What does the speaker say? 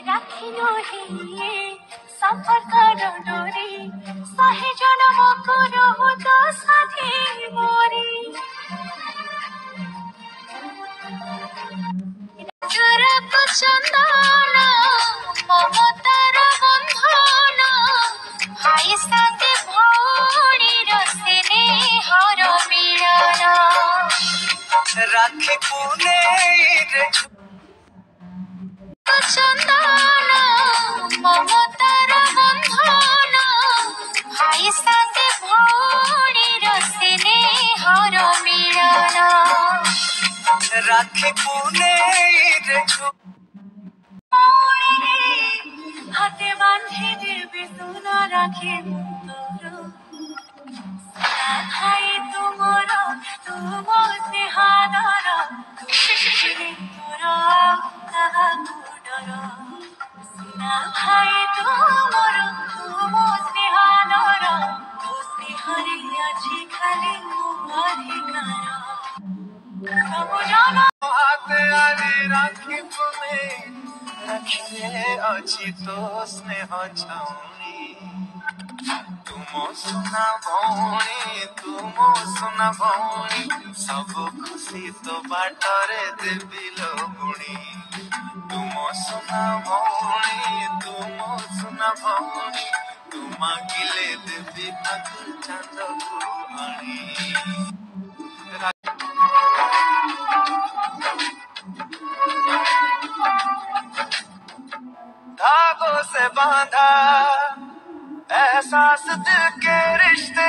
राखिनु हे सम्पर्क डोरी सहे जनमको रहुत साथी मोरी राजरको चन्दन ममतार बन्धन भाइ साथी भौणी र स्नेहर मिलन राखी पुने चन्दन ममतार बन्धन भाइ साथी भौणी र स्नेहर मिलन राखी पुने हाते बाँधि देवी सुना राखी भाइ तुमर तुम स्नेहादर भाइ तुमर तुम स्नेहादर स्नेहरे अछि खाली अधिकार हाते आली राखी पुने रखिए अछि तो स्नेह छाउनी तुम सुना भौणी सब खुशी तो बाटरे देवी लोगुणी तुम सुना भौणी तुम गिले देवी अतुल चंद कुआणी धागों से बांधा एहसास दिल के रिश्ते